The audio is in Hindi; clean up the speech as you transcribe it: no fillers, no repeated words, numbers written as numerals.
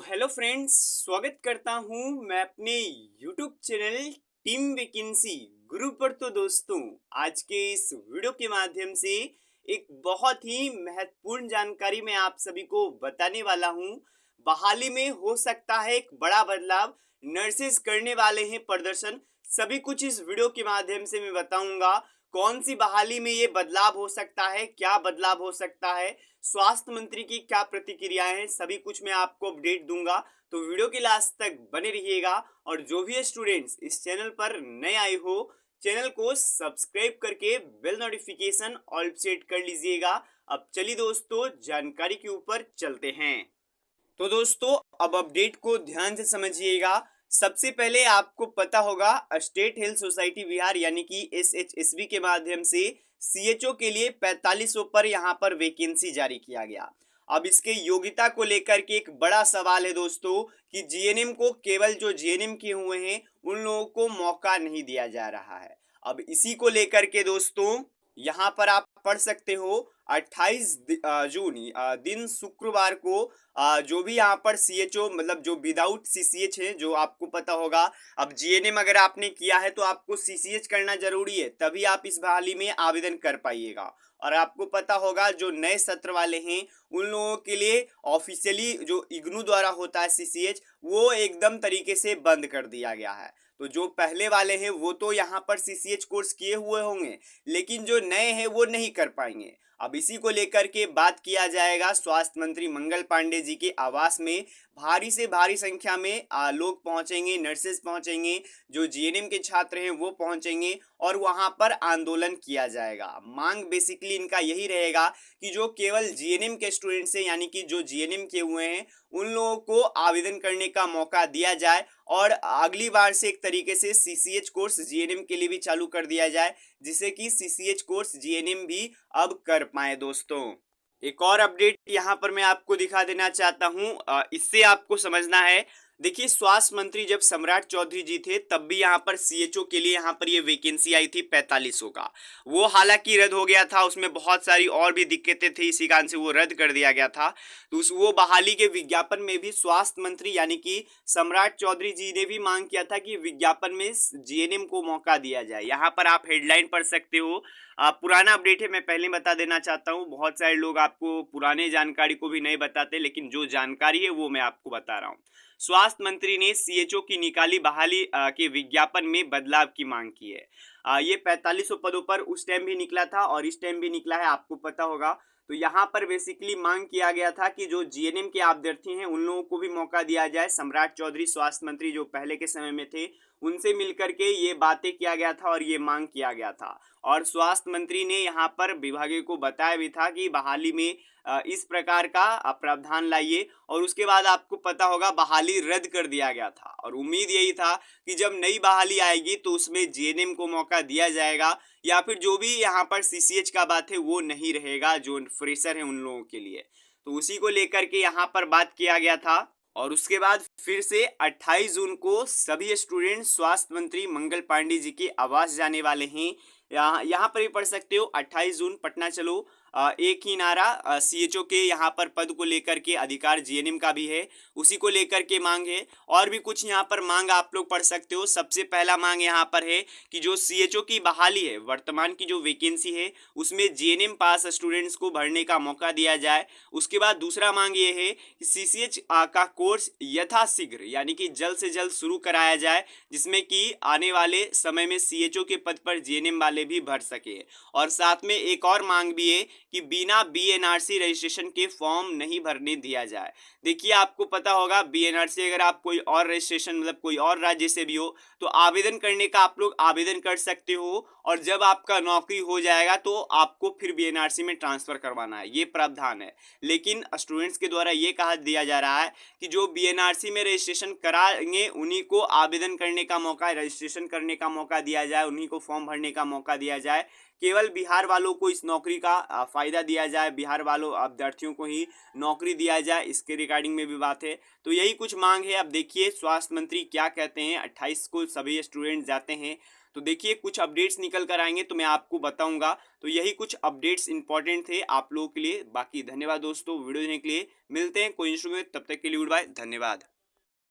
हेलो फ्रेंड्स, स्वागत करता हूं मैं अपने यूट्यूब चैनल टीम वैकेंसी गुरु पर। तो दोस्तों, आज के इस वीडियो के माध्यम से एक बहुत ही महत्वपूर्ण जानकारी मैं आप सभी को बताने वाला हूं। बहाली में हो सकता है एक बड़ा बदलाव, नर्सेज करने वाले हैं प्रदर्शन। सभी कुछ इस वीडियो के माध्यम से मैं बताऊंगा। कौन सी बहाली में ये बदलाव हो सकता है, क्या बदलाव हो सकता है, स्वास्थ्य मंत्री की क्या प्रतिक्रियाएं हैं, सभी कुछ मैं आपको अपडेट दूंगा। तो वीडियो के लास्ट तक बने रहिएगा। और जो भी स्टूडेंट्स इस चैनल पर नए आए हो, चैनल को सब्सक्राइब करके बेल नोटिफिकेशन ऑल सेट कर लीजिएगा। अब चलिए दोस्तों, जानकारी के ऊपर चलते हैं। तो दोस्तों, अब अपडेट को ध्यान से समझिएगा। सबसे पहले आपको पता होगा, स्टेट हेल्थ सोसाइटी बिहार यानी कि एसएचएसबी के माध्यम से सीएचओ के लिए 4500 पर यहाँ पर वैकेंसी जारी किया गया। अब इसके योग्यता को लेकर के एक बड़ा सवाल है दोस्तों कि जीएनएम को केवल जो जीएनएम किए हुए हैं उन लोगों को मौका नहीं दिया जा रहा है। अब इसी को लेकर के दोस्तों यहाँ पर आप पढ़ सकते हो 28 जून दिन शुक्रवार को जो भी यहाँ पर सीएचओ मतलब जो विदाउट सीसीएच है, जो आपको पता होगा। अब जीएनएम अगर आपने किया है तो आपको सीसीएच करना जरूरी है, तभी आप इस बहाली में आवेदन कर पाइएगा। और आपको पता होगा जो नए सत्र वाले हैं उन लोगों के लिए ऑफिशियली जो इग्नू द्वारा होता है सीसीएच, वो एकदम तरीके से बंद कर दिया गया है। तो जो पहले वाले हैं वो तो यहाँ पर सीसीएच कोर्स किए हुए होंगे, लेकिन जो नए हैं वो नहीं कर पाएंगे। अब इसी को लेकर के बात किया जाएगा। स्वास्थ्य मंत्री मंगल पांडे जी के आवास में भारी से भारी संख्या में लोग पहुंचेंगे, नर्सेज पहुंचेंगे, जो जीएनएम के छात्र हैं वो पहुंचेंगे और वहां पर आंदोलन किया जाएगा। मांग बेसिकली इनका यही रहेगा कि जो केवल जीएनएम के स्टूडेंट्स हैं यानी कि जो जीएनएम किए हुए हैं उन लोगों को आवेदन करने का मौका दिया जाए और अगली बार से एक तरीके से सीसीएच कोर्स जीएनएम के लिए भी चालू कर दिया जाए, जिससे कि सीसीएच कोर्स जीएनएम भी अब कर पाए दोस्तों। एक और अपडेट यहाँ पर मैं आपको दिखा देना चाहता हूँ, इससे आपको समझना है। देखिए, स्वास्थ्य मंत्री जब सम्राट चौधरी जी थे तब भी यहाँ पर सीएचओ के लिए यहाँ पर ये वैकेंसी आई थी 4500 का। वो हालांकि रद्द हो गया था, उसमें बहुत सारी और भी दिक्कतें थी, इसी कारण से वो रद्द कर दिया गया था। तो वो बहाली के विज्ञापन में भी स्वास्थ्य मंत्री यानी कि सम्राट चौधरी जी ने भी मांग किया था कि विज्ञापन में जीएनएम को मौका दिया जाए। यहाँ पर आप हेडलाइन पढ़ सकते हो। पुराना अपडेट है, मैं पहले बता देना चाहता हूँ। बहुत सारे लोग आपको पुराने जानकारी को भी नहीं बताते, लेकिन जो जानकारी है वो मैं आपको बता रहा हूँ। स्वास्थ्य मंत्री ने सीएचओ की निकाली बहाली के विज्ञापन में बदलाव की मांग की है। ये 4500 पदों पर उस टाइम भी निकला था और इस टाइम भी निकला है, आपको पता होगा। तो यहाँ पर बेसिकली मांग किया गया था कि जो जीएनएम के अभ्यर्थी हैं उन लोगों को भी मौका दिया जाए। सम्राट चौधरी स्वास्थ्य मंत्री जो पहले के समय में थे उनसे मिलकर के ये बातें किया गया था और ये मांग किया गया था। और स्वास्थ्य मंत्री ने यहाँ पर विभागीय को बताया भी था कि बहाली में इस प्रकार का प्रावधान लाइए। और उसके बाद आपको पता होगा बहाली रद्द कर दिया गया था और उम्मीद यही था कि जब नई बहाली आएगी तो उसमें जीएनएम को मौका दिया जाएगा, या फिर जो भी यहाँ पर सीसीएच का बात है वो नहीं रहेगा, जो फ्रेशर है उन लोगों के लिए। तो उसी को लेकर के यहाँ पर बात किया गया था। और उसके बाद फिर से 28 जून को सभी स्टूडेंट स्वास्थ्य मंत्री मंगल पांडे जी के आवास जाने वाले हैं। यहाँ पर भी पढ़ सकते हो 28 जून पटना चलो, एक ही नारा सीएचओ के यहाँ पर पद को लेकर के, अधिकार जीएनएम का भी है, उसी को लेकर के मांग है। और भी कुछ यहाँ पर मांग आप लोग पढ़ सकते हो। सबसे पहला मांग यहाँ पर है कि जो सीएचओ की बहाली है, वर्तमान की जो वैकेंसी है उसमें जीएनएम पास स्टूडेंट्स को भरने का मौका दिया जाए। उसके बाद दूसरा मांग ये है कि सीसीएच का कोर्स यथाशीघ्र यानी कि जल्द से जल्द शुरू कराया जाए, जिसमें कि आने वाले समय में सीएचओ के पद पर जीएनएम वाले भी भर सके। और साथ में एक और मांग भी है कि बिना बीएनआरसी रजिस्ट्रेशन के फॉर्म नहीं भरने दिया जाए। देखिए, आपको पता होगा बीएनआरसी अगर आप कोई और रजिस्ट्रेशन मतलब कोई और राज्य से भी हो तो आवेदन करने का आप लोग आवेदन कर सकते हो, और जब आपका नौकरी हो जाएगा तो आपको फिर बीएनआरसी में ट्रांसफर करवाना है, ये प्रावधान है। लेकिन स्टूडेंट्स के द्वारा ये कहा दिया जा रहा है कि जो बीएनआरसी में रजिस्ट्रेशन कराएंगे उन्हीं को आवेदन करने का मौका, रजिस्ट्रेशन करने का मौका दिया जाए, उन्हीं को फॉर्म भरने का मौका दिया जाए। केवल बिहार वालों को इस नौकरी का फायदा दिया जाए, बिहार वालों अभ्यर्थियों को ही नौकरी दिया जाए, इसके रिगार्डिंग में भी बात है। तो यही कुछ मांग है। अब देखिए स्वास्थ्य मंत्री क्या कहते हैं। 28 को सभी स्टूडेंट जाते हैं तो देखिए कुछ अपडेट्स निकल कर आएंगे तो मैं आपको बताऊंगा। तो यही कुछ अपडेट्स इंपॉर्टेंट थे आप लोगों के लिए। बाकी धन्यवाद दोस्तों वीडियो देखने के लिए। मिलते हैं कोई इशू में, तब तक के लिए गुड बाय, धन्यवाद।